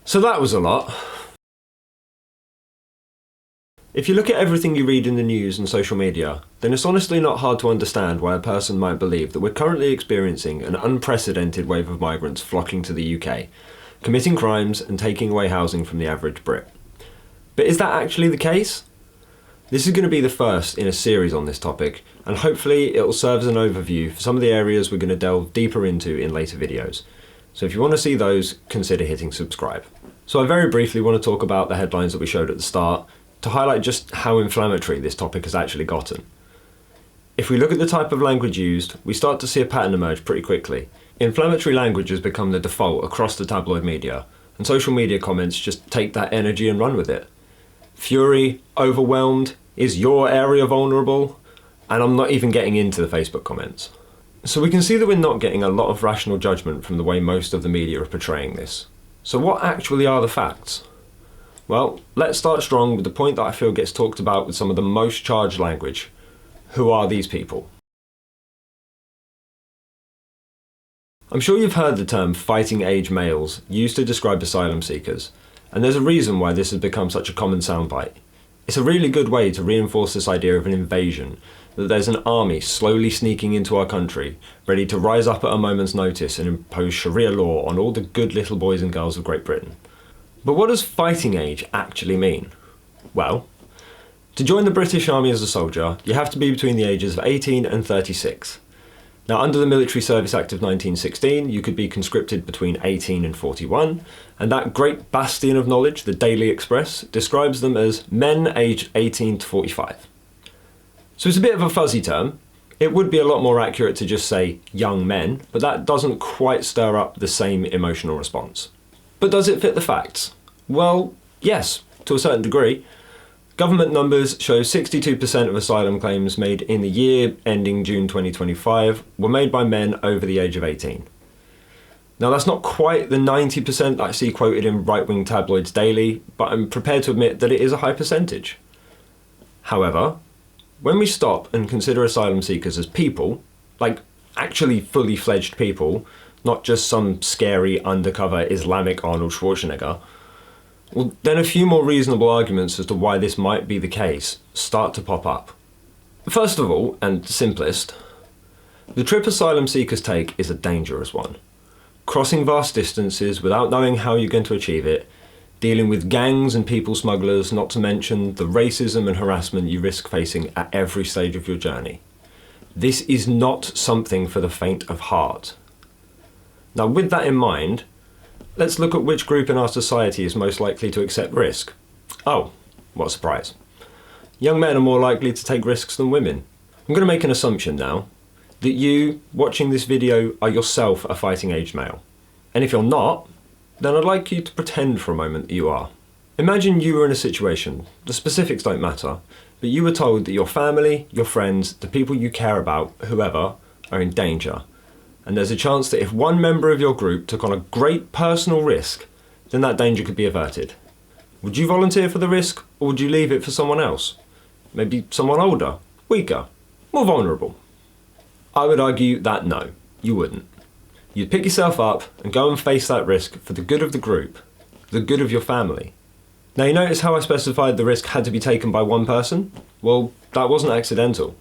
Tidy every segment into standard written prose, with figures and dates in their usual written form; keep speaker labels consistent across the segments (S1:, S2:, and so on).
S1: So that was a lot. If you look at everything you read in the news and social media, then it's honestly not hard to understand why a person might believe that we're currently experiencing an unprecedented wave of migrants flocking to the UK, committing crimes and taking away housing from the average Brit. But is that actually the case? This is going to be the first in a series on this topic, and hopefully it will serve as an overview for some of the areas we're going to delve deeper into in later videos. So if you want to see those, consider hitting subscribe. So I very briefly want to talk about the headlines that we showed at the start, to highlight just how inflammatory this topic has actually gotten. If we look at the type of language used, we start to see a pattern emerge pretty quickly. Inflammatory language has become the default across the tabloid media, and social media comments just take that energy and run with it. Fury, overwhelmed, is your area vulnerable? And I'm not even getting into the Facebook comments. So we can see that we're not getting a lot of rational judgment from the way most of the media are portraying this. So what actually are the facts? Well, let's start strong with the point that I feel gets talked about with some of the most charged language. Who are these people? I'm sure you've heard the term fighting age males used to describe asylum seekers, and there's a reason why this has become such a common soundbite. It's a really good way to reinforce this idea of an invasion, that there's an army slowly sneaking into our country, ready to rise up at a moment's notice and impose Sharia law on all the good little boys and girls of Great Britain. But what does fighting age actually mean? Well, to join the British Army as a soldier, you have to be between the ages of 18 and 36. Now, under the Military Service Act of 1916, you could be conscripted between 18 and 41, and that great bastion of knowledge, the Daily Express, describes them as men aged 18 to 45. So it's a bit of a fuzzy term. It would be a lot more accurate to just say young men, but that doesn't quite stir up the same emotional response. But does it fit the facts? Well, yes, to a certain degree. Government numbers show 62% of asylum claims made in the year ending June 2025 were made by men over the age of 18. Now that's not quite the 90% that I see quoted in right-wing tabloids daily, but I'm prepared to admit that it is a high percentage. However, when we stop and consider asylum seekers as people, like actually fully fledged people, not just some scary undercover Islamic Arnold Schwarzenegger, well, then a few more reasonable arguments as to why this might be the case start to pop up. First of all, and simplest, the trip asylum seekers take is a dangerous one. Crossing vast distances without knowing how you're going to achieve it, dealing with gangs and people smugglers, not to mention the racism and harassment you risk facing at every stage of your journey. This is not something for the faint of heart. Now, with that in mind, let's look at which group in our society is most likely to accept risk. Oh, what a surprise. Young men are more likely to take risks than women. I'm going to make an assumption now, that you, watching this video, are yourself a fighting age male. And if you're not, then I'd like you to pretend for a moment that you are. Imagine you were in a situation, the specifics don't matter, but you were told that your family, your friends, the people you care about, whoever, are in danger. And there's a chance that if one member of your group took on a great personal risk, then that danger could be averted. Would you volunteer for the risk, or would you leave it for someone else? Maybe someone older, weaker, more vulnerable? I would argue that no, you wouldn't. You'd pick yourself up and go and face that risk for the good of the group, the good of your family. Now you notice how I specified the risk had to be taken by one person? Well, that wasn't accidental.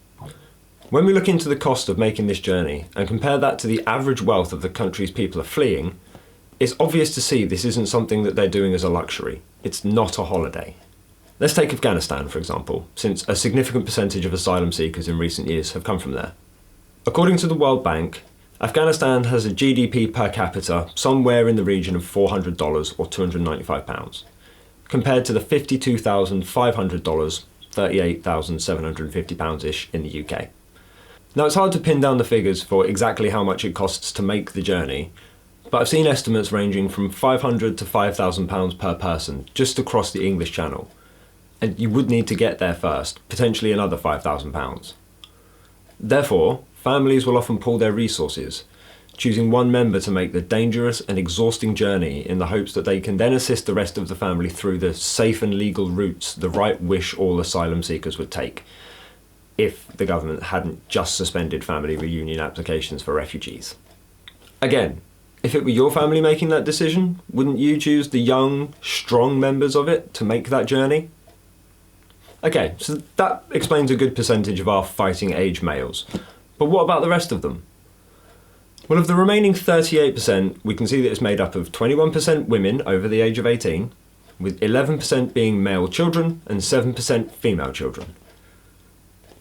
S1: When we look into the cost of making this journey and compare that to the average wealth of the countries people are fleeing, it's obvious to see this isn't something that they're doing as a luxury. It's not a holiday. Let's take Afghanistan, for example, since a significant percentage of asylum seekers in recent years have come from there. According to the World Bank, Afghanistan has a GDP per capita somewhere in the region of $400 or £295, compared to the $52,500, £38,750-ish in the UK. Now it's hard to pin down the figures for exactly how much it costs to make the journey, but I've seen estimates ranging from £500 to £5,000 per person just to cross the English Channel, and you would need to get there first, potentially another £5,000. Therefore, families will often pool their resources, choosing one member to make the dangerous and exhausting journey in the hopes that they can then assist the rest of the family through the safe and legal routes the right wish all asylum seekers would take, if the government hadn't just suspended family reunion applications for refugees. Again, If it were your family making that decision, wouldn't you choose the young, strong members of it to make that journey? Okay, so that explains a good percentage of our fighting age males. But what about the rest of them? Well, of the remaining 38%, we can see that it's made up of 21% women over the age of 18, with 11% being male children and 7% female children.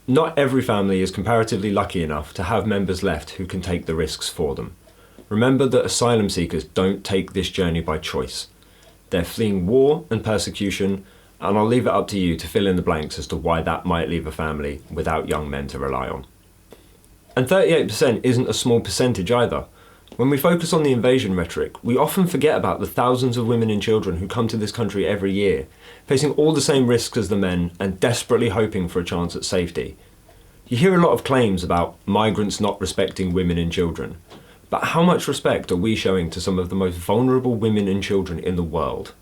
S1: Not every family is comparatively lucky enough to have members left who can take the risks for them. Remember that asylum seekers don't take this journey by choice. They're fleeing war and persecution, and I'll leave it up to you to fill in the blanks as to why that might leave a family without young men to rely on. And 38% isn't a small percentage either. When we focus on the invasion rhetoric, we often forget about the thousands of women and children who come to this country every year, facing all the same risks as the men and desperately hoping for a chance at safety. You hear a lot of claims about migrants not respecting women and children, but how much respect are we showing to some of the most vulnerable women and children in the world?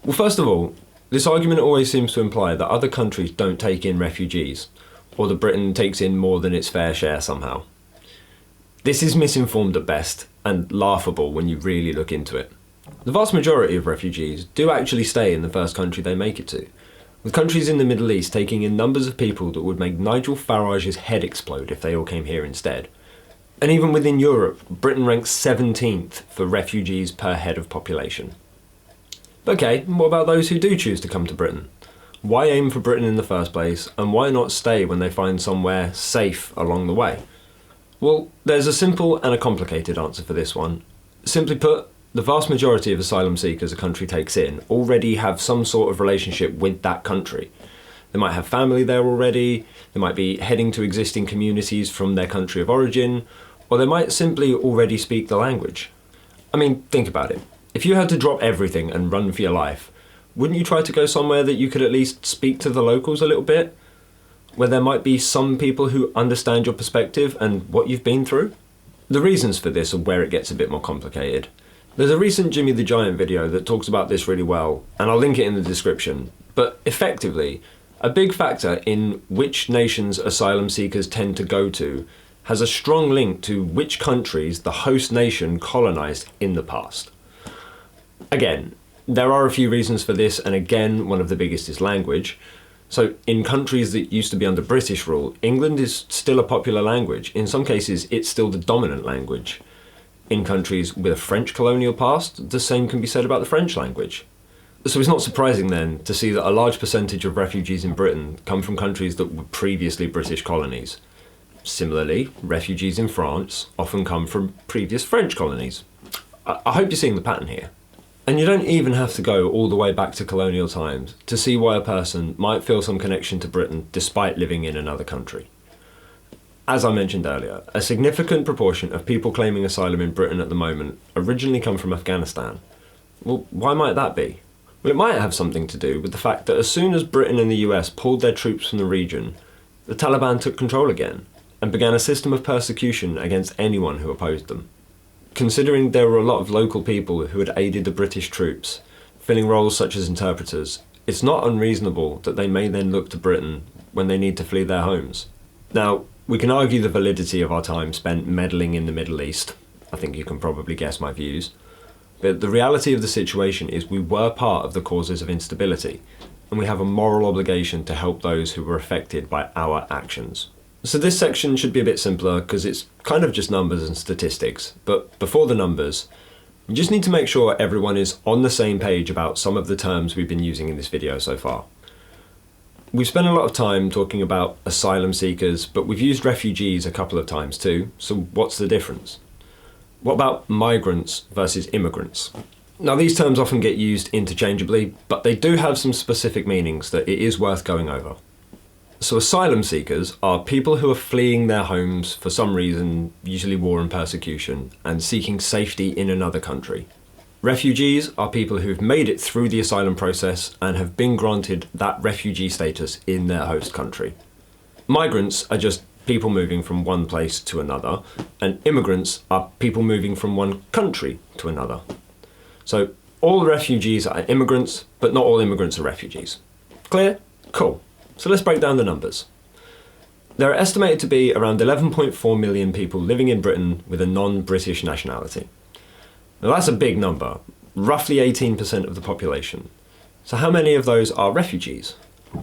S1: Well, first of all, this argument always seems to imply that other countries don't take in refugees, or that Britain takes in more than its fair share somehow. This is misinformed at best, and laughable when you really look into it. The vast majority of refugees do actually stay in the first country they make it to, with countries in the Middle East taking in numbers of people that would make Nigel Farage's head explode if they all came here instead. And even within Europe, Britain ranks 17th for refugees per head of population. Okay, what about those who do choose to come to Britain? Why aim for Britain in the first place, and why not stay when they find somewhere safe along the way? Well, there's a simple and a complicated answer for this one. Simply put, the vast majority of asylum seekers a country takes in already have some sort of relationship with that country. They might have family there already, they might be heading to existing communities from their country of origin, or they might simply already speak the language. I mean, think about it. If you had to drop everything and run for your life, wouldn't you try to go somewhere that you could at least speak to the locals a little bit? Where there might be some people who understand your perspective and what you've been through? The reasons for this are where it gets a bit more complicated. There's a recent Jimmy the Giant video that talks about this really well, and I'll link it in the description. But effectively, a big factor in which nations asylum seekers tend to go to has a strong link to which countries the host nation colonised in the past. Again, there are a few reasons for this, and again, one of the biggest is language. So in countries that used to be under British rule, England is still a popular language. In some cases, it's still the dominant language. In countries with a French colonial past, the same can be said about the French language. So it's not surprising then to see that a large percentage of refugees in Britain come from countries that were previously British colonies. Similarly, refugees in France often come from previous French colonies. I hope you're seeing the pattern here. And you don't even have to go all the way back to colonial times to see why a person might feel some connection to Britain despite living in another country. As I mentioned earlier, a significant proportion of people claiming asylum in Britain at the moment originally come from Afghanistan. Well, why might that be? Well, it might have something to do with the fact that as soon as Britain and the US pulled their troops from the region, the Taliban took control again and began a system of persecution against anyone who opposed them. Considering there were a lot of local people who had aided the British troops, filling roles such as interpreters, it's not unreasonable that they may then look to Britain when they need to flee their homes. Now, we can argue the validity of our time spent meddling in the Middle East. I think you can probably guess my views. But the reality of the situation is we were part of the causes of instability, and we have a moral obligation to help those who were affected by our actions. So this section should be a bit simpler because it's kind of just numbers and statistics, but before the numbers, you just need to make sure everyone is on the same page about some of the terms we've been using in this video so far. We've spent a lot of time talking about asylum seekers, but we've used refugees a couple of times too, so what's the difference? What about migrants versus immigrants? Now these terms often get used interchangeably, but they do have some specific meanings that it is worth going over. So asylum seekers are people who are fleeing their homes for some reason, usually war and persecution, and seeking safety in another country. Refugees are people who've made it through the asylum process and have been granted that refugee status in their host country. Migrants are just people moving from one place to another, and immigrants are people moving from one country to another. So all refugees are immigrants, but not all immigrants are refugees. Clear? Cool. So let's break down the numbers. There are estimated to be around 11.4 million people living in Britain with a non-British nationality. Now that's a big number, roughly 18% of the population. So how many of those are refugees?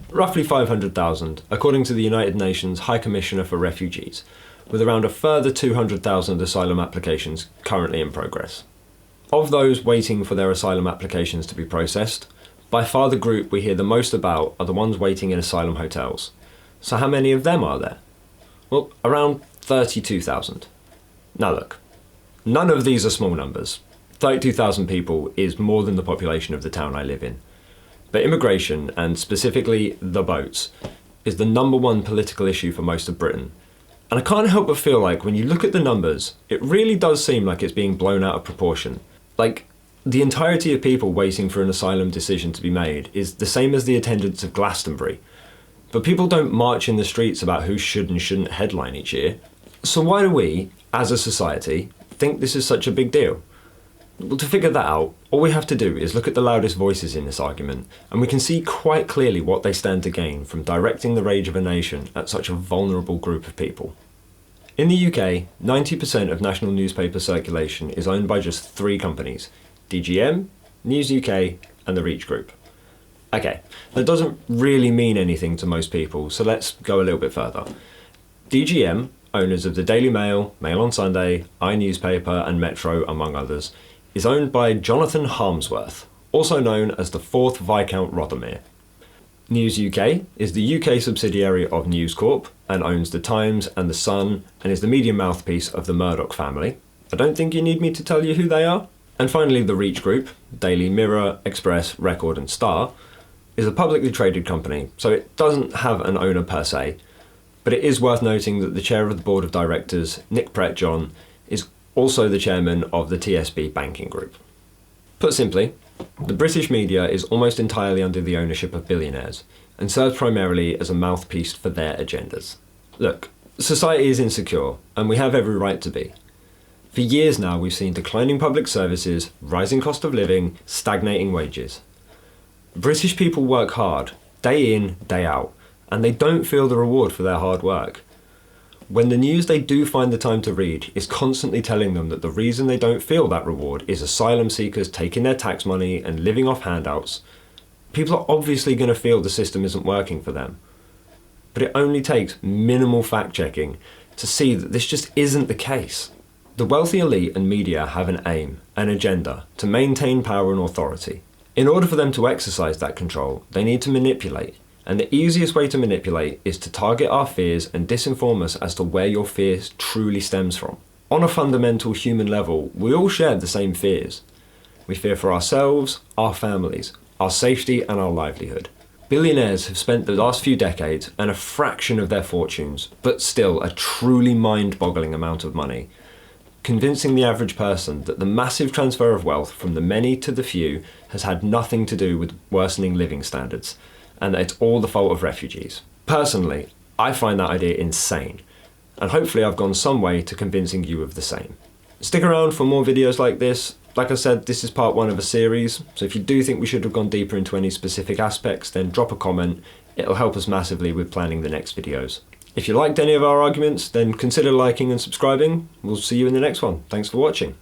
S1: Roughly 500,000, according to the United Nations High Commissioner for Refugees, with around a further 200,000 asylum applications currently in progress. Of those waiting for their asylum applications to be processed, by far the group we hear the most about are the ones waiting in asylum hotels. So how many of them are there? Well, around 32,000. Now look, none of these are small numbers. 32,000 people is more than the population of the town I live in. But immigration, and specifically the boats, is the #1 political issue for most of Britain. And I can't help but feel like when you look at the numbers, it really does seem like it's being blown out of proportion. Like, the entirety of people waiting for an asylum decision to be made is the same as the attendance of Glastonbury. But people don't march in the streets about who should and shouldn't headline each year. So why do we, as a society, think this is such a big deal? Well, to figure that out, all we have to do is look at the loudest voices in this argument, and we can see quite clearly what they stand to gain from directing the rage of a nation at such a vulnerable group of people. In the UK, 90% of national newspaper circulation is owned by just 3 companies: DGM, News UK, and the Reach Group. Okay, that doesn't really mean anything to most people, so let's go a little bit further. DGM, owners of the Daily Mail, Mail on Sunday, iNewspaper, and Metro, among others, is owned by Jonathan Harmsworth, also known as the 4th Viscount Rothermere. News UK is the UK subsidiary of News Corp and owns The Times and The Sun and is the media mouthpiece of the Murdoch family. I don't think you need me to tell you who they are. And finally, the Reach Group, Daily Mirror, Express, Record and Star, is a publicly traded company, so it doesn't have an owner per se, but it is worth noting that the chair of the board of directors, Nick Pratt-John, is also the chairman of the TSB banking group. Put simply, the British media is almost entirely under the ownership of billionaires and serves primarily as a mouthpiece for their agendas. Look, society is insecure, and we have every right to be. For years now, we've seen declining public services, rising cost of living, stagnating wages. British people work hard, day in, day out, and they don't feel the reward for their hard work. When the news they do find the time to read is constantly telling them that the reason they don't feel that reward is asylum seekers taking their tax money and living off handouts, people are obviously going to feel the system isn't working for them. But it only takes minimal fact-checking to see that this just isn't the case. The wealthy elite and media have an aim, an agenda, to maintain power and authority. In order for them to exercise that control, they need to manipulate. And the easiest way to manipulate is to target our fears and disinform us as to where your fears truly stems from. On a fundamental human level, we all share the same fears. We fear for ourselves, our families, our safety and our livelihood. Billionaires have spent the last few decades and a fraction of their fortunes, but still a truly mind-boggling amount of money, convincing the average person that the massive transfer of wealth from the many to the few has had nothing to do with worsening living standards, and that it's all the fault of refugees. Personally, I find that idea insane, and hopefully I've gone some way to convincing you of the same. Stick around for more videos like this. Like I said, this is part 1 of a series, so if you do think we should have gone deeper into any specific aspects, then drop a comment. It'll help us massively with planning the next videos. If you liked any of our arguments, then consider liking and subscribing. We'll see you in the next one. Thanks for watching.